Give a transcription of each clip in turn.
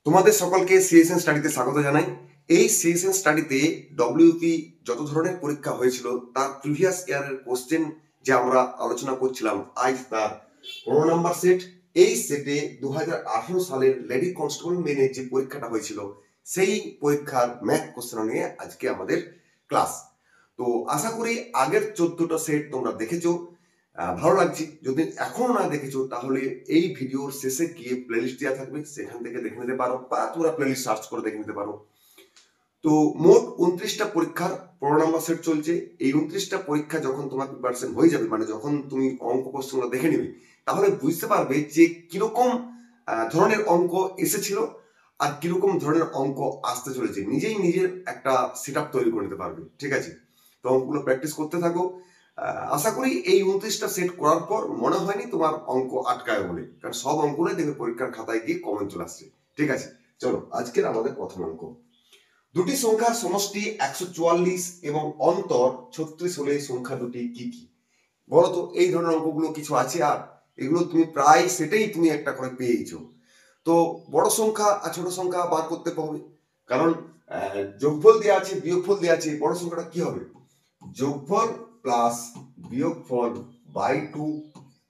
তোমাদের সকলকে সিএসএন স্টাডিতে স্বাগত জানাই। এই সিএসএন স্টাডিতে ডব্লিউপি যত ধরনের পরীক্ষা হয়েছিল তার প্রিভিয়াস ইয়ারের কোশ্চেন যে আমরা আলোচনা করছিলাম, আজ তার 15 নাম্বার সেট। এই সেটে 2018 সালের লেডি কনস্টেবল মেনে যে পরীক্ষাটা হয়েছিল সেই পরীক্ষার ম্যাথ কোশ্চেন নিয়ে আজকে আমাদের ক্লাস। তো আশা করি আগের 14টা সেট তোমরা দেখেছো, ভালো লাগছে। যদি এখনো না দেখেছো তাহলে এই ভিডিওর শেষে গিয়ে প্লেলিস্ট দেওয়া থাকবে, সেখান থেকে দেখে নিতে পারো, বা তোমরা প্লেলিস্ট সার্চ করে দেখে নিতে পারো। তো মোট 29টা পরীক্ষার 15 নম্বর সেট চলছে। এই 29টা পরীক্ষা যখন তোমার প্রিপারেশন হয়ে যাবে, মানে যখন তুমি অঙ্ক কোশ্চেনগুলো দেখে নিবে, তাহলে বুঝতে পারবে যে কিরকম ধরনের অঙ্ক এসেছিল আর কিরকম ধরনের অঙ্ক আসতে চলেছে। নিজেই নিজের একটা সেট আপ তৈরি করে নিতে পারবে। ঠিক আছে, তো অঙ্কগুলো প্র্যাকটিস করতে থাকো। আশা করি এই 29টা সেট করার পর মনে হয়নি তোমার অঙ্ক আটকায় বলে, কারণ সব অঙ্কগুলোই দেখবে পরীক্ষার খাতায় গিয়ে কমন চলে আসছে। ঠিক আছে, চলো আজকের আমাদের প্রথম অঙ্ক। দুটি সংখ্যার সমষ্টি 144 এবং অন্তর 36 হলে সংখ্যা দুটি কি কি? বলতো এই ধরনের অঙ্কগুলো কিছু আছে, আর এগুলো তুমি প্রায় সেটাই তুমি একটা করে পেয়েছো। তো বড় সংখ্যা আর ছোট সংখ্যা বার করতে পারবে, কারণ যোগফল দেওয়া আছে, বিয়োগফল দেওয়া আছে। বড় সংখ্যাটা কি হবে? যোগফল প্লাস বিয়োগফল বাই 2,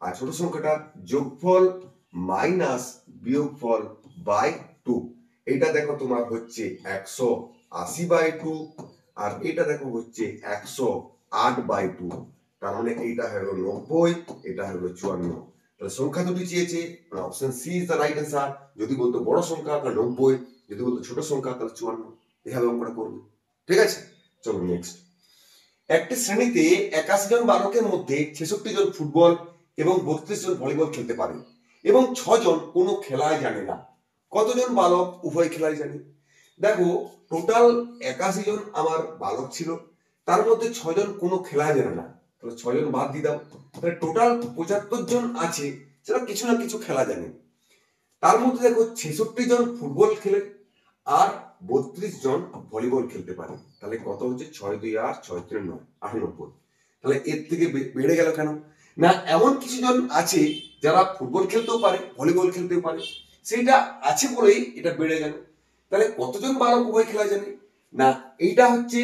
আর ছোট সংখ্যাটা যোগফল মাইনাস বিয়োগফল বাই 2। এটা দেখো তোমার হচ্ছে 180 বাই 2, আর এটা দেখো হচ্ছে 108 বাই 2। তার মানে এইটা হলো 90, এটা হলো 54। তাহলে সংখ্যা দুটি চেয়েছে, option C is the right answer. যদি বলতো বড় সংখ্যা তাহলে 90, যদি বলতো ছোট সংখ্যা তাহলে 54। এভাবে অঙ্কটা করবে। ঠিক আছে, চলো নেক্সট। একটি শ্রেণীতে 81 জন বালকের মধ্যে 66 জন ফুটবল এবং 32 জন ভলিবল খেলতে পারে এবং 6 জন কোনো খেলায় জানে না। কতজন বালক উভয় খেলায় জানে? দেখো, টোটাল 81 জন আমার বালক ছিল, তার মধ্যে 6 জন কোনো খেলায় জানে না, তাহলে 6 জন বাদ দিয়ে দাও। তাহলে টোটাল 75 জন আছে যারা কিছু না কিছু খেলা জানে। তার মধ্যে দেখো 66 জন ফুটবল খেলে আর 32 জন ভলিবল খেলতে পারে। তাহলে কত হচ্ছে? 6 2 8 6 3 9 98। তাহলে এর থেকে বেড়ে গেল কেন? না, এমন কিছু জন আছে যারা ফুটবল খেলতেও পারে, ভলিবল খেলতেও পারে, সেইটা আছে বলেই এটা বেড়ে গেল। তাহলে কতজন বালক উভয় খেলা জানে? না, এইটা হচ্ছে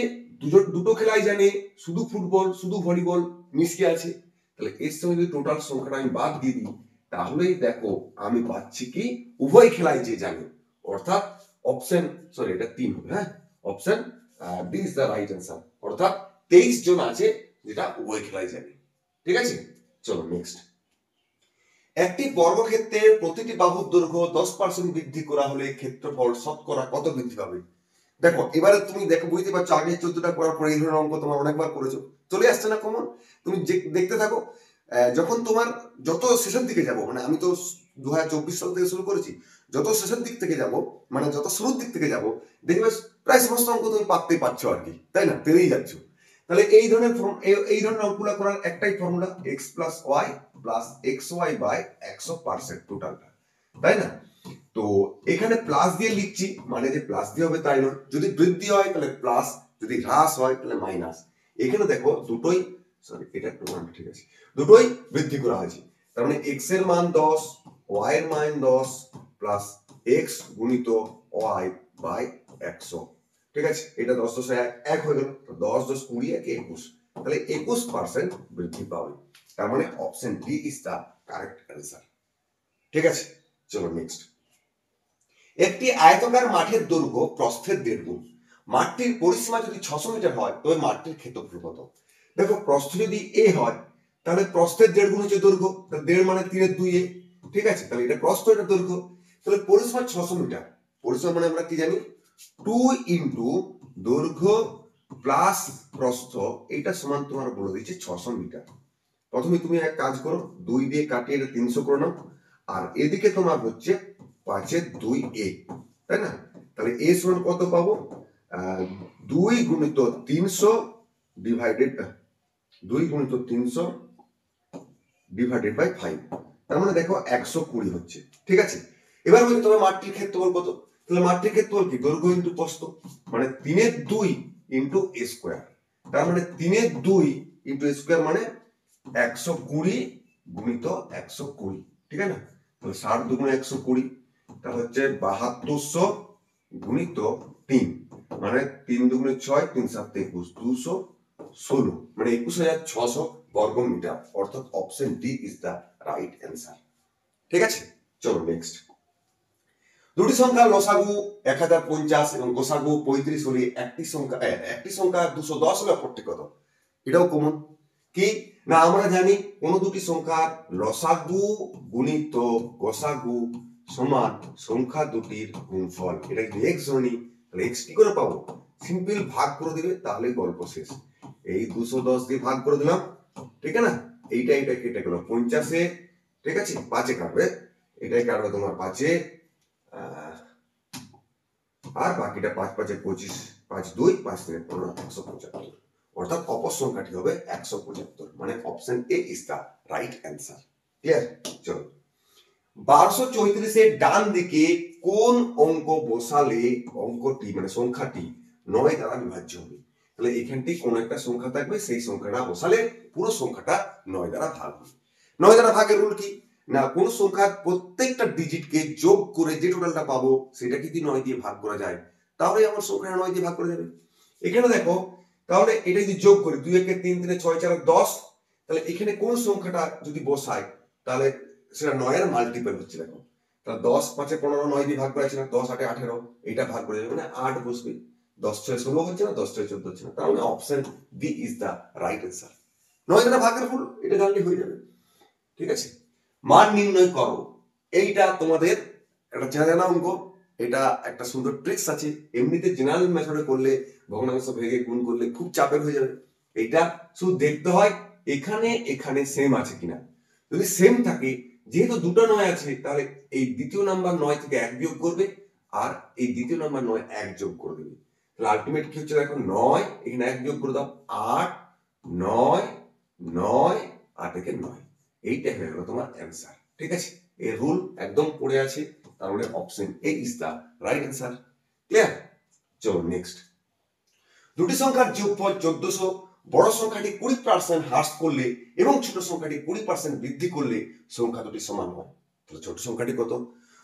দুটো খেলাই জানে, শুধু ফুটবল শুধু ভলিবল মিশিয়ে আছে। তাহলে এর সঙ্গে যদি টোটাল সংখ্যাটা আমি বাদ দিয়ে দিই, তাহলেই দেখো আমি পাচ্ছি কি উভয় খেলাই যে জানে, অর্থাৎ অপশন সরি এটা 3 হবে। হ্যাঁ, option D is the right answer, অর্থাৎ 23 জন আছে যেটা উভয় খেলাই জানে। ঠিক আছে, চলো নেক্সট। একটি বর্গক্ষেত্রের প্রতিটি বাহুর দৈর্ঘ্য 10% বৃদ্ধি করা হলে ক্ষেত্রফল শতকরা কত বৃদ্ধি পাবে? দেখো এবারে তুমি দেখো, বুঝতে পারছো আগে 14টা করার পরে এই ধরনের অঙ্ক তোমরা অনেকবার করেছো, চলে আসছে না কমন? তুমি দেখতে থাকো। যখন তোমার যত শেষের দিকে যাব, মানে আমি তো 2024 সাল থেকে শুরু করেছি, যত শেষের দিক থেকে যাব, মানে যত শুরুর দিক থেকে যাব, দেখবে প্রায় সমস্ত অঙ্ক তুমি পারতেই পারছো আর কি, তাই না? পেরেই যাচ্ছ। তাহলে এই ধরনের অঙ্কগুলো করার একটাই formula, x plus y plus x y by 100% টোটালটা, তাই না? তো এখানে প্লাস দিয়ে লিখছি, মানে যে প্লাস দিয়ে হবে তাই নয়। যদি বৃদ্ধি হয় তাহলে প্লাস, যদি হ্রাস হয় তাহলে মাইনাস। এখানে দেখো দুটোই, সরি এটা একটু ঠিক আছে, দুটোই বৃদ্ধি করা হয়েছে। তার মানে x এর মান 10, y এর মান 10 প্লাস x গুণিত y বাই 100। ঠিক আছে, এটা 10 10 1 হয়ে গেল, 10 10 20 1 21, তাহলে 21% বৃদ্ধি পাবে। তার মানে option D is the correct answer. ঠিক আছে, চলো নেক্সট। একটি আয়তাকার মাঠের দৈর্ঘ্য প্রস্থের 1.5 গুণ। মাঠটির পরিসীমা যদি 600 মিটার হয় তবে মাঠটির ক্ষেত্রফল কত? দেখো, প্রস্থ যদি a হয় তাহলে প্রস্থের 1.5 গুণ হচ্ছে দৈর্ঘ্য, তাহলে 1.5 মানে 3 2 a। ঠিক আছে, তাহলে এটা প্রস্থ, এটা দৈর্ঘ্য। তাহলে পরিসীমা 600 মিটার, পরিসীমা মানে আমরা কি জানি? 2 ইনটু দৈর্ঘ্য প্লাস প্রস্থ, এটা সমান তোমার বলে দিচ্ছে 600 মিটার। প্রথমে তুমি এক কাজ করো, 2 দিয়ে কাটিয়ে এটা 300 করে নাও, আর এদিকে তোমার হচ্ছে 5 2 a, তাই না? তাহলে a সমান কত পাবো? 2 গুণিত 300 ডিভাইডেড 2 গুণিত 300 ডিভাইডেড বাই 5, তার মানে দেখো 120 হচ্ছে। ঠিক আছে, এবার বলি তোমার মাঠটির ক্ষেত্রফল কত? তাহলে মাঠটির ক্ষেত্রফল কি? দৈর্ঘ্য ইনটু প্রস্থ, মানে 3 2 ইনটু a স্কয়ার। তার মানে 3 2 ইনটু a স্কয়ার মানে 120 গুণিত 120। ঠিক আছে না? তাহলে 60 দুগুণে 120, তা হচ্ছে 7200 গুণিত 3, মানে 3 দুগুণে 6, 3 7 21, 216, মানে 21600 বর্গ মিটার। অর্থাৎ option D is the right answer. ঠিক আছে, চলো নেক্সট। দুটি সংখ্যার লসাগু 1050 এবং গোসাগু 35 হলে একটি সংখ্যা 210 হলে অপরটি কত? এটাও কমন। কি না, আমরা জানি কোন দুটি সংখ্যার লসাগু গুণিত গোসাগু সমান সংখ্যা দুটির গুণফল। এটা যদি x ধরি, তাহলে x কি করে পাবো? সিম্পল ভাগ করে দিবে, তাহলে গল্প শেষ। এই 210 দিয়ে ভাগ করে দিলাম, ঠিক আছে না? এইটা কেটে গেল 50-এ, ঠিক আছে, 5-এ কাটবে, এটাই কাটবে তোমার 5-এ, আর বাকিটা 5 5 25, 5 2 5 3 15, 175। অর্থাৎ অপর সংখ্যাটি হবে 175, মানে option A is the right answer. Clear? চলো, 1234 এর ডান দিকে কোন অঙ্ক বসালে অঙ্কটি মানে সংখ্যাটি 9 দ্বারা বিভাজ্য হবে? তাহলে এখানটি কোন একটা সংখ্যা থাকবে, সেই সংখ্যাটা বসালে পুরো সংখ্যাটা 9 দ্বারা ভাগ হবে। 9 দ্বারা ভাগের রুল কি না, কোন সংখ্যার প্রত্যেকটা ডিজিটকে যোগ করে যে টোটালটা পাবো সেটা যদি 9 দিয়ে ভাগ করা যায়, তাহলে আমার সংখ্যাটা 9 দিয়ে ভাগ করা যাবে। এখানে দেখো, তাহলে এটা যদি যোগ করি 2 1 3 3 6 4 10, তাহলে এখানে কোন সংখ্যাটা যদি বসাই তাহলে সেটা 9 এর মাল্টিপল হচ্ছে। দেখো, তাহলে 10 5 15, 9 দিয়ে ভাগ করা আছে না, 10 8 18, এটা ভাগ করে যাবে, মানে 8 বসবে। 10 6 16 হচ্ছে না, 10 6 14 হচ্ছে না, তাহলে option B is the right answer. 9 দ্বারা ভাগের রুল এটা জানলে হয়ে যাবে। ঠিক আছে, মান নির্ণয় করো, এইটা তোমাদের একটা জানা অঙ্ক। এটা একটা সুন্দর ট্রিক্স আছে। এমনিতে জেনারেল মেথডে করলে, ভগ্নাংশ ভেঙে গুণ করলে খুব চাপের হয়ে যাবে। এটা শুধু দেখতে হয় এখানে এখানে সেম আছে কিনা। যদি সেম থাকে, যেহেতু দুটো 9 আছে, তাহলে এই দ্বিতীয় নাম্বার 9 থেকে 1 বিয়োগ করবে, আর এই দ্বিতীয় নাম্বার 9 1 যোগ করে দেবে। তাহলে আলটিমেট কি হচ্ছে দেখো, 9 এখানে 1 যোগ করে দাও, 8 9 9 8 থেকে 9, এইটা হয়ে গেল তোমার অ্যান্সার। ঠিক আছে, এই রুল একদম পড়ে আছে, তাহলে option A is the right answer. Clear? চলো নেক্সট। দুটি সংখ্যার যোগফল 1400, বড় সংখ্যাটি 20% হ্রাস করলে এবং ছোট সংখ্যাটি 20% বৃদ্ধি করলে সংখ্যা দুটি সমান হয়। তাহলে ছোট সংখ্যাটি কত?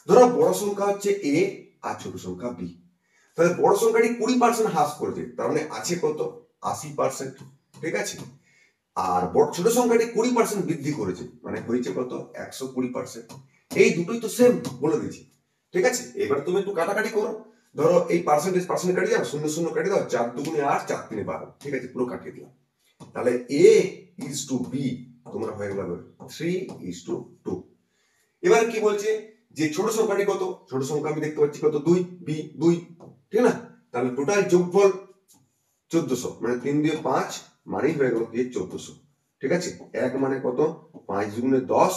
ধরো বড় সংখ্যা হচ্ছে a আর ছোট সংখ্যা b। তাহলে বড় সংখ্যাটি 20% হ্রাস করেছে, তার মানে আছে কত? 80%। ঠিক আছে, আর ছোট সংখ্যাটি 20% বৃদ্ধি করেছে, মানে হয়েছে কত? 120%। এই দুটোই তো সেম বলে দিয়েছি। ঠিক আছে, এবার তুমি একটু কাটাকাটি করো। ধরো এই পার্সেন্টেজ কাটিয়ে দাও, 0 0 কাটিয়ে দাও, 4 2 8, 4 3 12। ঠিক আছে, পুরো কাটিয়ে দিলাম। তাহলে a is to b তোমরা হয়ে গেল 3:2। এবার কি বলছে যে ছোট সংখ্যাটি কত? ছোট সংখ্যা আমি দেখতে পাচ্ছি কত? 2, b 2, ঠিক না? তাহলে টোটাল যোগফল 1400, মানে 3 দিয়ে 5 মানেই হয়ে গেল কি 1400। ঠিক আছে, 1 মানে কত? 5 গুণে 10,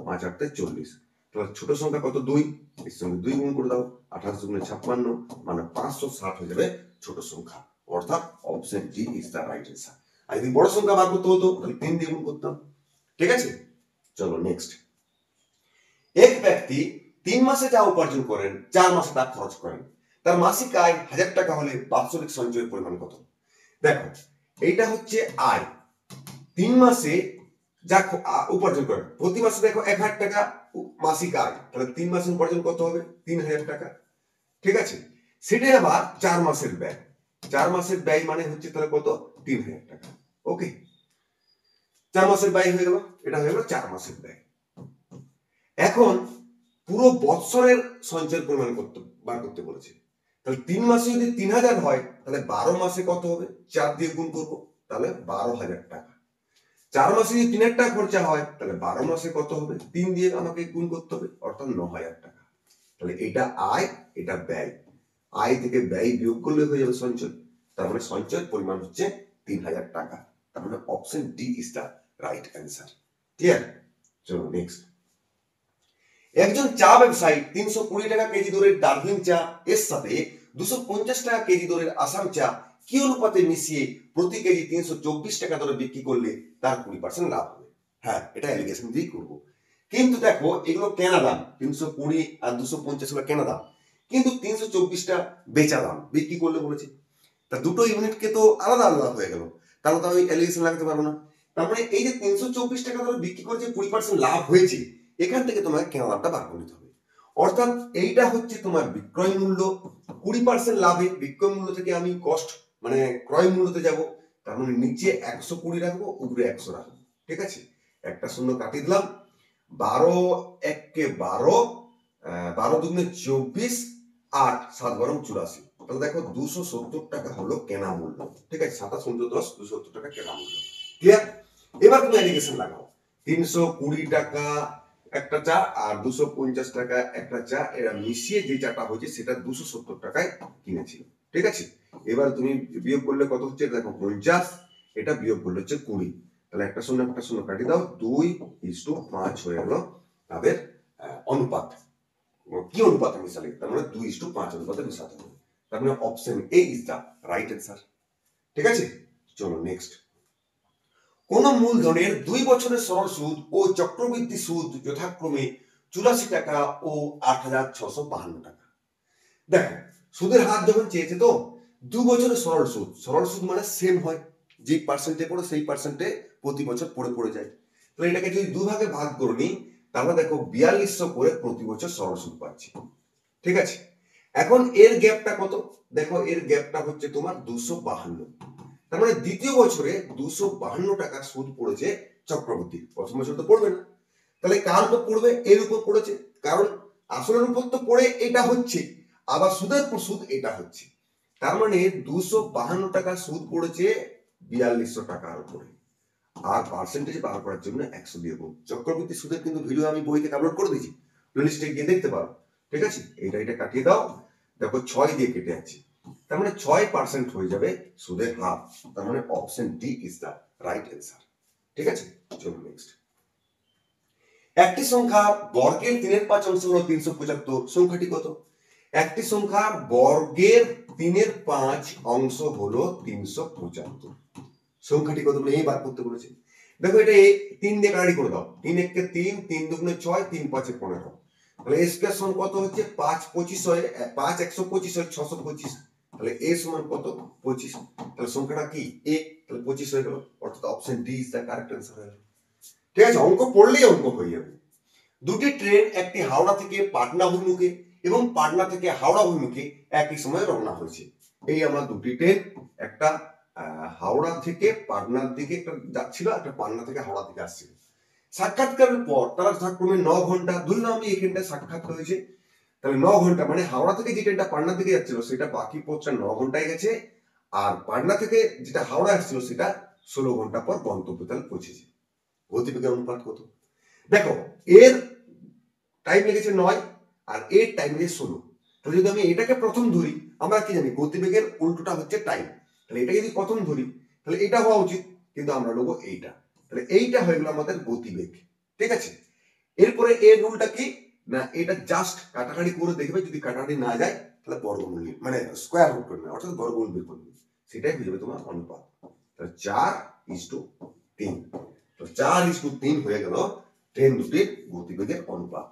5 8 40। তাহলে ছোট সংখ্যা কত? 2, এর সঙ্গে 2 গুণ করে দাও, 28 গুণে 56, মানে 560 হয়ে যাবে ছোট সংখ্যা। অর্থাৎ option D is the right answer. আর যদি বড় সংখ্যা বার করতে হতো তাহলে 3 দিয়ে গুণ করতাম। ঠিক আছে, চলো নেক্সট। এক ব্যক্তি 3 মাসে যা উপার্জন করেন 4 মাসে তা খরচ করেন, তার মাসিক আয় 1000 টাকা হলে বাৎসরিক সঞ্চয়ের পরিমাণ কত? দেখো, এইটা হচ্ছে আয়। 3 মাসে যা উপার্জন করেন, প্রতি মাসে দেখো 1000 টাকা মাসিক আয়, তাহলে 3 মাসে উপার্জন কত হবে? 3000 টাকা। ঠিক আছে, সেটাই আবার 4 মাসের ব্যয়। 4 মাসের ব্যয় মানে হচ্ছে তাহলে কত? 3000 টাকা। ওকে, 4 মাসের ব্যয় হয়ে গেল, এটা হয়ে গেল 4 মাসের ব্যয়। এখন পুরো বৎসরের সঞ্চয়ের পরিমাণ বার করতে বলেছে। তাহলে 3 মাসে যদি 3000 হয়, তাহলে 12 মাসে কত হবে? 4 দিয়ে গুণ করব, তাহলে 12000 টাকা। 4 মাসে যদি 3000 টাকা খরচা হয়, তাহলে 12 মাসে কত হবে? 3 দিয়ে আমাকে গুণ করতে হবে, অর্থাৎ 9000 টাকা। তাহলে এটা আয়, এটা ব্যয়। আয় থেকে ব্যয় বিয়োগ করলে হয়ে যাবে সঞ্চয়। তার মানে সঞ্চয়ের পরিমাণ হচ্ছে 3000 টাকা। তার মানে option D is the right answer. Clear? চলো নেক্সট। একজন চা ব্যবসায়ী 320 টাকা কেজি দরের দার্জিলিং চা এর সাথে 250 টাকা কেজি দরের আসাম চা কি অনুপাতে মিশিয়ে প্রতি কেজি 324 টাকা দরে বিক্রি করলে তার 20% লাভ হবে। হ্যাঁ, এটা অ্যালিগেশন দিয়েই করবো। কিন্তু দেখো, এগুলো কেনা দাম 320 আর 250 হলো কেনা দাম, কিন্তু 324টা বেচা দাম, বিক্রি করলে বলেছে। তা দুটো ইউনিটকে তো আলাদা আলাদা হয়ে গেল, তাহলে তো আমি অ্যালিগেশন লাগাতে পারবো না। তার মানে এই যে 324 টাকা দরে বিক্রি করে যে 20% লাভ হয়েছে, এখান থেকে তোমাকে কেনা দামটা বার করে নিতে হবে। অর্থাৎ এইটা হচ্ছে তোমার বিক্রয় মূল্য, 20% লাভে বিক্রয় মূল্য থেকে আমি কস্ট মানে ক্রয় মূল্যতে যাব, তার মানে নিচে 120 রাখবো, উপরে 100 রাখবো। ঠিক আছে, একটা শূন্য কাটিয়ে দিলাম, 12 1 12, 12 দুগুণে 24, 8 7 12 84। তাহলে দেখো 270 টাকা হলো কেনা মূল্য। ঠিক আছে, 27 10 270 টাকা কেনা মূল্য। ক্লিয়ার? এবার তুমি অ্যালিগেশন লাগাও, 320 টাকা একটা চা আর 250 টাকা একটা চা, এরা মিশিয়ে যে চাটা হয়েছে সেটা 270 টাকায় কিনেছিল। ঠিক আছে, এবার তুমি বিয়োগ করলে কত হচ্ছে দেখো 50, এটা বিয়োগ করলে হচ্ছে 20। তাহলে একটা শূন্য কাটিয়ে দাও, 2:5 হয়ে গেল তাদের অনুপাত। কি অনুপাত মিশালে? তার মানে 2:5 অনুপাতে মিশাতে হবে। তার মানে option A is the right answer. ঠিক আছে, চলো নেক্সট। কোন মূলধনের 2 বছরের সরল সুদ ও চক্রবৃদ্ধি সুদ যথাক্রমে 84 টাকা ও 8,652 টাকা। দেখো, সুদের হার যখন চেয়েছে তো 2 বছরের সরল সুদ মানে সেম হয়, যে পার্সেন্টে পড়ে সেই পার্সেন্টে প্রতি বছর পড়ে যায়। তাহলে এটাকে যদি দুভাগে ভাগ করে নিই, তাহলে দেখো 4200 করে প্রতি বছর সরল সুদ পাচ্ছি। ঠিক আছে, এখন এর গ্যাপটা কত? দেখো এর গ্যাপটা হচ্ছে তোমার 252। তার মানে দ্বিতীয় বছরে 252 টাকা সুদ পড়েছে চক্রবৃদ্ধি, প্রথম বছর তো পড়বে না। তাহলে কার উপর পড়বে? এর উপর পড়েছে, কারণ আসলের উপর তো পড়ে এটা হচ্ছে, আবার সুদের উপর সুদ এটা হচ্ছে। তার মানে 252 টাকা সুদ পড়েছে 4200 টাকার উপরে, আর পার্সেন্টেজ বার করার জন্য 100 দিয়ে দেবো। চক্রবৃদ্ধি সুদের কিন্তু ভিডিও আমি বই থেকে আপলোড করে দিয়েছি, প্লেলিস্টে গিয়ে দেখতে পারো। ঠিক আছে, এটা কাটিয়ে দাও, দেখো 6 দিয়ে কেটে যাচ্ছে, তার মানে 6% হয়ে যাবে সুদের হার। তার মানে option D is the right answer. ঠিক আছে, চলো নেক্সট। একটি সংখ্যা বর্গের 3/5 অংশ হলো 375, সংখ্যাটি কত? একটি সংখ্যা বর্গের 3/5 অংশ হলো 375, সংখ্যাটি কত বলে এই বার করতে বলেছে। দেখো এটা 3 দিয়ে কাটাকাটি করে দাও, 3 1 3, 3 2 6, 3 5 15। তাহলে a স্কয়ার সমান কত হচ্ছে? 5 25 হয়, 5 125 হয় 625। তাহলে a সমান কত? 25। তাহলে সংখ্যাটা কি? a। তাহলে 25 হয়ে গেল, অর্থাৎ option D is the correct answer হয়ে গেল। ঠিক আছে, অঙ্ক পড়লেই অঙ্ক হয়ে যাবে। দুটি ট্রেন, একটি হাওড়া থেকে পাটনা অভিমুখে এবং পাটনা থেকে হাওড়া অভিমুখে একই সময়ে রওনা হয়েছে। এই আমরা দুটি ট্রেন, একটা হাওড়া থেকে পাটনার দিকে যাচ্ছিল, একটা পাটনা থেকে হাওড়া দিকে আসছিল। সাক্ষাৎকারের পর তারা যথাক্রমে 9 ঘন্টা, ধরলাম আমি এখানটা সাক্ষাৎ হয়েছে, তাহলে 9 ঘন্টা মানে হাওড়া থেকে যে ট্রেনটা পাটনার দিকে যাচ্ছিল সেটা বাকি পথটা 9 ঘন্টায় গেছে, আর পাটনা থেকে যেটা হাওড়া আসছিল সেটা 16 ঘন্টা পর গন্তব্যস্থলে পৌঁছেছে। গতিবেগের অনুপাত কত? দেখো এর টাইম লেগেছে 9 আর এর টাইম লেগেছে 16। তাহলে যদি আমি এটাকে প্রথম ধরি, আমরা কি জানি গতিবেগের উল্টোটা হচ্ছে টাইম, তাহলে এটা যদি প্রথম ধরি তাহলে এটা হওয়া উচিত, কিন্তু আমরা নেবো এইটা। তাহলে এইটা হয়ে গেল আমাদের গতিবেগ। ঠিক আছে, এরপরে এর রুলটা কি না, এটা জাস্ট কাটাকাটি করে দেখবে, যদি কাটাকাটি না যায় তাহলে বর্গমূল মানে স্কয়ার রুট করবে, অর্থাৎ বর্গমূল বের করবে, সেটাই হয়ে যাবে তোমার অনুপাত। তাহলে 4:3, তো 4:3 হয়ে গেল ট্রেন দুটির গতিবেগের অনুপাত,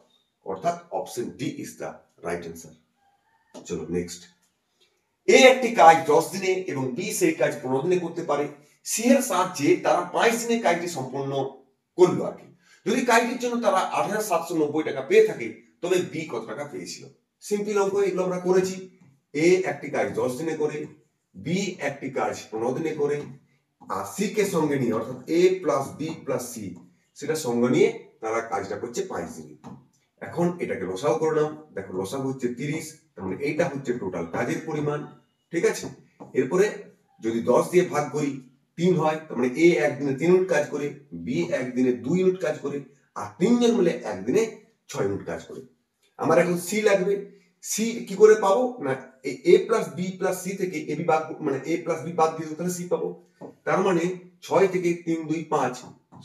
অর্থাৎ option D is the right answer. চলো নেক্সট। এ একটি কাজ 10 দিনে এবং বি সেই কাজ 15 দিনে করতে পারে। সি এর সাহায্যে তারা 5 দিনে কাজটি সম্পন্ন করলো আর কি। যদি কাজটির জন্য তারা 8,790 টাকা পেয়ে থাকে, তবে বি কত টাকা পেয়েছিল? সিম্পল অঙ্ক, এগুলো আমরা করেছি। এ একটি কাজ 10 দিনে করে, বি একটি কাজ 15 দিনে করে, আর সি কে সঙ্গে নিয়ে, অর্থাৎ এ প্লাস বি প্লাস সি সেটা সঙ্গে নিয়ে তারা কাজটা করছে 5 দিনে। এখন এটাকে লসাগু করে নাও, দেখো লসাগু হচ্ছে 30, তার মানে এইটা হচ্ছে টোটাল কাজের পরিমাণ। ঠিক আছে, এরপরে যদি 10 দিয়ে ভাগ করি 3 হয়, তার মানে এ একদিনে 3 ইউনিট কাজ করে, বি একদিনে 2 ইউনিট কাজ করে, আর তিনজন মিলে একদিনে 6 ইউনিট কাজ করে। আমার এখন সি লাগবে। সি কি করে পাবো না, এ প্লাস বি প্লাস সি থেকে এ বি বাদ, মানে এ প্লাস বি বাদ দিয়ে তাহলে সি পাবো। তার মানে 6 থেকে 3 2 5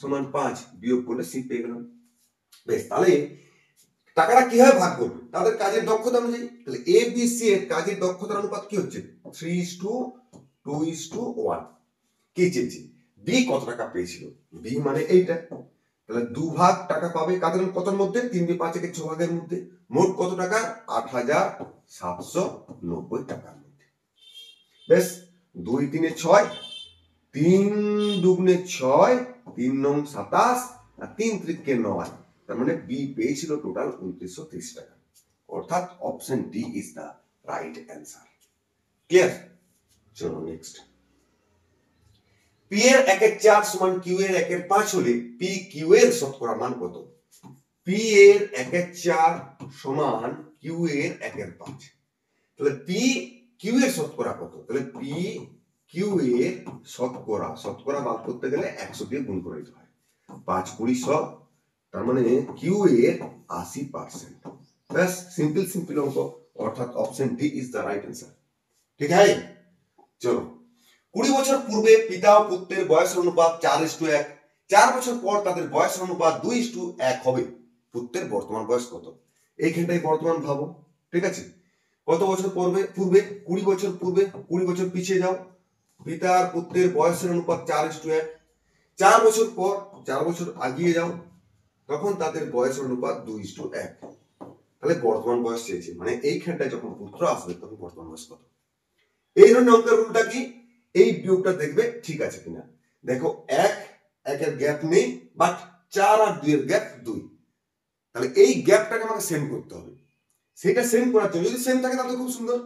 সমান 5 বিয়োগ করলে সি পেয়ে গেলাম। বেশ, তাহলে টাকাটা কিভাবে ভাগ করবে? তাদের কাজের দক্ষতা অনুযায়ী। তাহলে এ বি সি এর কাজের দক্ষতার অনুপাত কি হচ্ছে? 3:2:1। কি চেয়েছি? বি কত টাকা পেয়েছিল? বি মানে এইটা, তাহলে 2 ভাগ টাকা পাবে কাদের কতর মধ্যে? 3 2 5 6 ভাগের মধ্যে। মোট কত টাকা? 8,790 টাকার মধ্যে। বেশ, 2 3 6, 3 2 6, 3 9 27 আর 3 3 9, তার মানে বি পেয়েছিল টোটাল 2930 টাকা। অর্থাৎ option D is the right answer. Clear? চলো নেক্সট। পি এর 1/4 সমান কিউ এর 1/5 হলে পি কিউ এর শতকরা মান কত? পি এর 1/4 সমান কিউ এর 1/5, তাহলে পি কিউ এর শতকরা কত? তাহলে পি কিউ এর শতকরা বার করতে গেলে 100 দিয়ে গুণ করে দিতে হয়। 5 20 100, তার মানে কিউ এর 80%। ব্যাস, সিম্পল অঙ্ক, অর্থাৎ option D is the right answer. ঠিক আছে? চলো, 20 বছর পূর্বে পিতা ও পুত্রের বয়সের অনুপাত 4:1, 4 বছর পর তাদের বয়সের অনুপাত 2:1 হবে। পুত্রের বর্তমান বয়স কত? এইখানটাই বর্তমান ভাবো। ঠিক আছে? কত বছর পূর্বে? 20 বছর পূর্বে, 20 বছর পিছিয়ে যাও। পিতা আর পুত্রের বয়সের অনুপাত 4:1। 4 বছর পর, 4 বছর আগিয়ে যাও, তখন তাদের বয়সের অনুপাত 2:1। তাহলে বর্তমান বয়স চেয়েছে, মানে এইখানটায় যখন পুত্র আসবে তখন বর্তমান বয়স কত? এই ধরনের অঙ্কের রুলটা কি? এই বিয়োগটা দেখবে ঠিক আছে কিনা। দেখো, 1 গ্যাপ নেই, বাট 4 আর 2 এর গ্যাপ 2, তাহলে এই গ্যাপটাকে আমাকে সেম করতে হবে। সেটা সেম করার জন্য যদি সেম থাকে তাহলে খুব সুন্দর,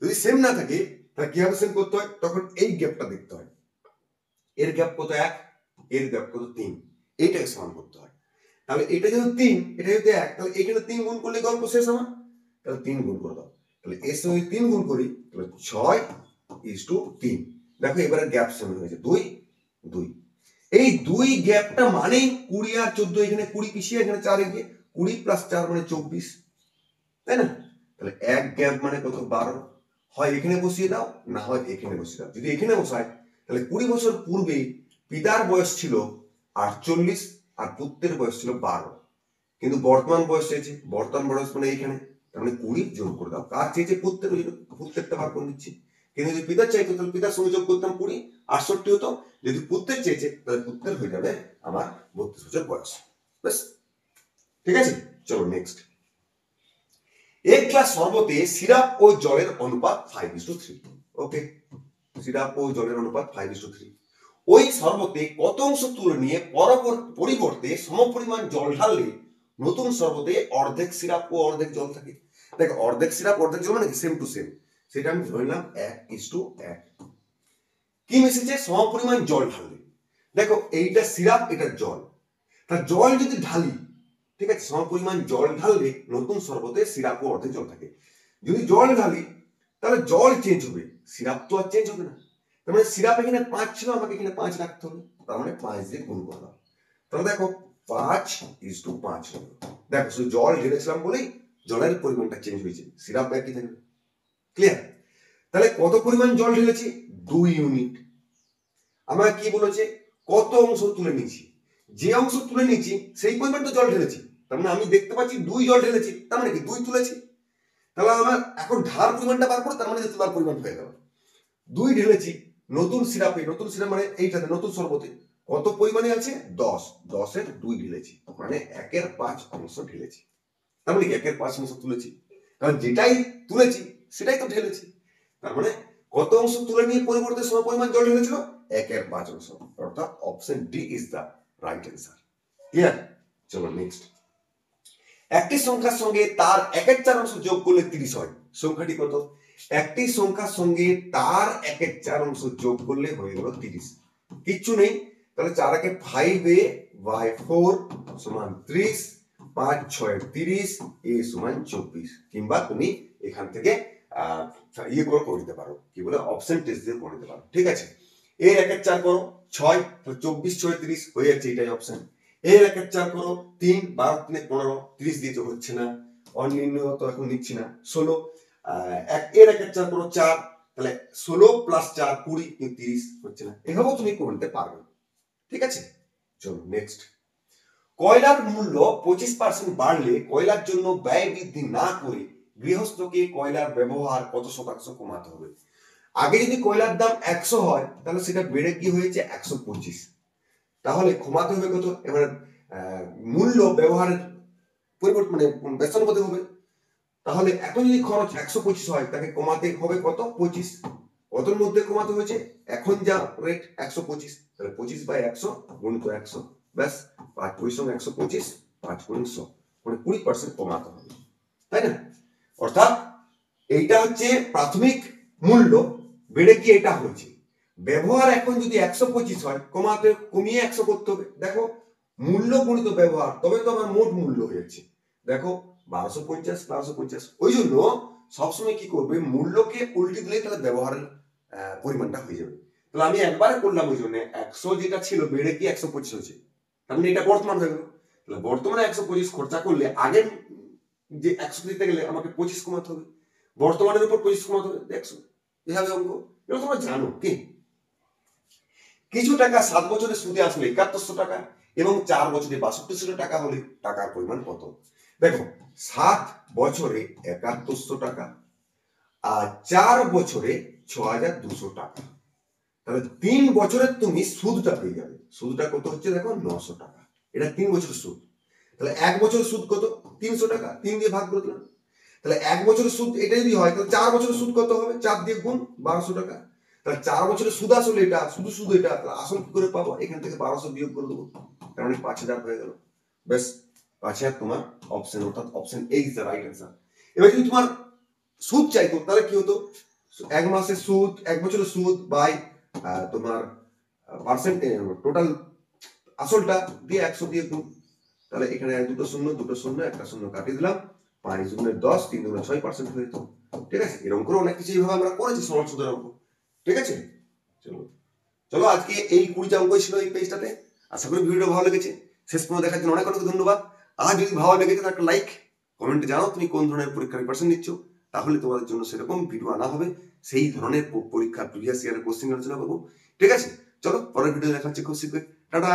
যদি সেম না থাকে তাহলে কিভাবে সেম করতে হয়? তখন এই গ্যাপটা দেখতে হয়, এর গ্যাপ কত 1, এর গ্যাপ কত 3, এইটাকে সমান করতে হয়। তাহলে এটা যেহেতু 3, এটা যেহেতু 1, তাহলে এখানে 3 গুণ করলে গল্প শেষ আমার। তাহলে 3 গুণ করে দাও, তাহলে এর সঙ্গে 3 গুণ করি, তাহলে 6:3। দেখো এবারে গ্যাপ সেম হয়েছে 2 2। এই 2 গ্যাপটা মানে 20 আর 14, এখানে 20 পিছিয়ে এখানে 4 এগিয়ে, 20 + 4 মানে 24, তাই না? তাহলে এক গ্যাপ মানে কত? 12। হয় এখানে বসিয়ে দাও, না হয় এখানে বসিয়ে দাও। যদি এখানে বসাই তাহলে 20 বছর পূর্বে পিতার বয়স ছিল 48 আর পুত্রের বয়স ছিল 12, কিন্তু বর্তমান বয়স চেয়েছে, বর্তমান বয়স মানে এইখানে, তার মানে 20 যোগ করে দাও। কার চেয়েছে? পুত্রের, পুত্রেরটা বার করে দিচ্ছি। কিন্তু যদি পিতার চাইতো তাহলে পিতার সঙ্গে যোগ করতাম 20, 68 হতো। যদি পুত্রের চেয়েছে তাহলে পুত্রের হয়ে যাবে আমার 32 বছর বয়স। ব্যাস, ঠিক আছে? চলো নেক্সট। এক গ্লাস শরবতে সিরাপ ও জলের অনুপাত 5:3। ওকে, সিরাপ ও জলের অনুপাত 5:3। ওই শরবতে কত অংশ তুলে নিয়ে পরিবর্তে সমপরিমাণ জল ঢাললে নতুন শরবতে অর্ধেক সিরাপ ও অর্ধেক জল থাকে? দেখো, অর্ধেক সিরাপ অর্ধেক জল মানে সেম টু সেম, সেটা আমি ধরে নিলাম 1:1। কি মিশেছে? সমপরিমাণ জল ঢাললে। দেখো, এইটা সিরাপ, এটা জল, তা জল যদি ঢালি, ঠিক আছে, সমপরিমাণ জল ঢাললে নতুন শরবতে সিরাপ ও অর্ধেক জল থাকে। যদি জল ঢালি তাহলে জল চেঞ্জ হবে, সিরাপ তো আর চেঞ্জ হবে না। তার মানে সিরাপ এখানে 5 ছিল, আমাকে এখানে 5 রাখতে হবে, তার মানে 5 দিয়ে গুণ করলাম। তাহলে দেখো 5:5 হলো। দেখো, শুধু জল ঢেলেছিলাম বলেই জলের পরিমাণটা চেঞ্জ হয়েছে, সিরাপ একই থাকবে। ক্লিয়ার? তাহলে কত পরিমাণ জল ঢেলেছি? 2 ইউনিট। আমাকে কি বলেছে? কত অংশ তুলে নিয়েছি, যে অংশ তুলে নিয়েছি সেই পরিমাণ তো জল ঢেলেছি। তার মানে আমি দেখতে পাচ্ছি 2 জল ঢেলেছি, তার মানে কি 2 তুলেছি। তাহলে আমার এখন ঢালার পরিমাণটা বার করে, তার মানে যে তোলার পরিমাণ হয়ে গেল। 2 ঢেলেছি নতুন সিরাপে, নতুন সিরাপ মানে এইটাতে, নতুন শরবতে কত পরিমাণে আছে? 10, 10-এর 2 ঢেলেছি, মানে 1/5 অংশ ঢেলেছি। তার মানে 1/5 অংশ তুলেছি, কারণ যেটাই তুলেছি সেটাই তো ঢেলেছি। তার মানে কত অংশ তুলে নিয়ে পরিবর্তে সমপরিমাণ জল ঢেলেছিল? 1/5 অংশ, অর্থাৎ option D is the right answer. Clear? চলো নেক্সট। একটি সংখ্যার সঙ্গে তার 1/4 অংশ যোগ করলে 30 হয়। সংখ্যাটি কত? একটি সংখ্যার সঙ্গে তার 1/4 অংশ যোগ করলে হয়ে গেল 30। কিচ্ছু নেই, তাহলে 4×5 সমান 30, 5×6 30, a সমান 24। কিংবা তুমি এখান থেকে ইয়ে করে দিতে পারো, কি বলে, অপশন টেস্ট দিয়ে করে দিতে পারো। ঠিক আছে? এর 1/4 করো 6, 24 6 30 হয়ে যাচ্ছে, এটাই অপশন। এর 1/4 করো 3, 12 3 15, 30 দিয়ে তো হচ্ছে না, অনির্ণয় তো এখন নিচ্ছি না। 16, এর 1/4 করো 4, তাহলে 16 + 4 20, 30 হচ্ছে না। এভাবেও তুমি করতে পারবে। ঠিক আছে? চলো নেক্সট। কয়লার মূল্য 25% বাড়লে কয়লার জন্য ব্যয় বৃদ্ধি না করে গৃহস্থকে কয়লার ব্যবহার কত শতাংশ কমাতে হবে? আগে যদি কয়লার দাম 100 হয় তাহলে সেটা বেড়ে কি হয়েছে 125, তাহলে কমাতে হবে কত? এবার মূল্য ব্যবহারের পরিবর্তন মানে বেতন কত হবে? তাহলে এখন যদি খরচ 125 হয় তাকে কমাতে হবে কত? 25। কতর মধ্যে কমাতে হয়েছে? এখন যা রেট 125, তাহলে 25/100 গুণিত 100, ব্যাস 5 × 125, 5 × 100, মানে 20% কমাতে হবে, তাই না? অর্থাৎ এইটা হচ্ছে প্রাথমিক মূল্য, বেড়ে গিয়ে এটা হয়েছে। ব্যবহার এখন যদি 125 হয়, কমিয়ে 100 করতে হবে। দেখো মূল্য গুণিত ব্যবহার, তবে তো আমার মোট মূল্য হয়েছে। দেখো 1250 ওই জন্য সবসময় কি করবে, মূল্যকে উল্টে দিলে তাহলে ব্যবহারের পরিমাণটা হয়ে যাবে। তাহলে আমি একবারে করলাম, ওই জন্য 100 যেটা ছিল বেড়ে গিয়ে 125 হয়েছে, তার মানে এটা বর্তমান হয়ে গেল। তাহলে বর্তমানে 125 খরচা করলে আগের যে 100 দিতে গেলে আমাকে 25 কমাতে হবে, বর্তমানের উপর 25 কমাতে হবে 100। এভাবে অঙ্ক, এটা তোমরা জানো কি। কিছু টাকা 7 বছরের সুদে আসলে 7100 টাকা এবং 4 বছরে 6200 টাকা হলে টাকার পরিমাণ কত? দেখো 7 বছরে 7100 টাকা আর 4 বছরে 6200 টাকা, তাহলে 3 বছরে তুমি সুদটা পেয়ে যাবে। সুদটা কত হচ্ছে দেখো 900 টাকা, এটা 3 বছরের সুদ। তাহলে 1 বছরের সুদ কত? 300 টাকা, 3 দিয়ে ভাগ করে দিলাম। তাহলে 1 বছরের সুদ এটা যদি হয়, তাহলে 4 বছরের সুদ কত হবে? 4 দিয়ে গুণ 1200 টাকা। তাহলে 4 বছরের সুদ আসলে এটা, শুধু এটা, তাহলে আসল কি করে পাবো? এখান থেকে 1200 বিয়োগ করে দেবো, তার মানে 5000 হয়ে গেল। বেশ, 5000 তোমার অপশন, অর্থাৎ option A is the right answer. এবার যদি তোমার সুদ চাইতো তাহলে কি হতো? 1 মাসের সুদ, 1 বছরের সুদ বাই তোমার পার্সেন্ট, টোটাল আসলটা দিয়ে 100 দিয়ে গুণ। তাহলে এখানে দুটো শূন্য, একটা শূন্য কাটিয়ে দিলাম, 5 দুগুণে 10, 3 দুগুণে 6% হয়ে যেত। ঠিক আছে, এরকম করে অনেক কিছু এইভাবে আমরা করেছি সরল সুদের অঙ্ক। ঠিক আছে, চলো আজকে এই 20টা অঙ্কই ছিল এই পেজটাতে। আশা করি ভিডিওটা ভালো লেগেছে। শেষ পর্যন্ত দেখার জন্য অনেক অনেক ধন্যবাদ। আর যদি ভালো লেগেছে তাহলে একটা লাইক, কমেন্টে জানাও তুমি কোন ধরনের পরীক্ষার প্রিপারেশন নিচ্ছ, তাহলে তোমাদের জন্য সেরকম ভিডিও আনা হবে, সেই ধরনের পরীক্ষার প্রিভিয়াস ইয়ারের কোশ্চেন আলোচনা করবো। ঠিক আছে, চলো পরের ভিডিও দেখা হচ্ছে খুব শীঘ্রই। টাটা।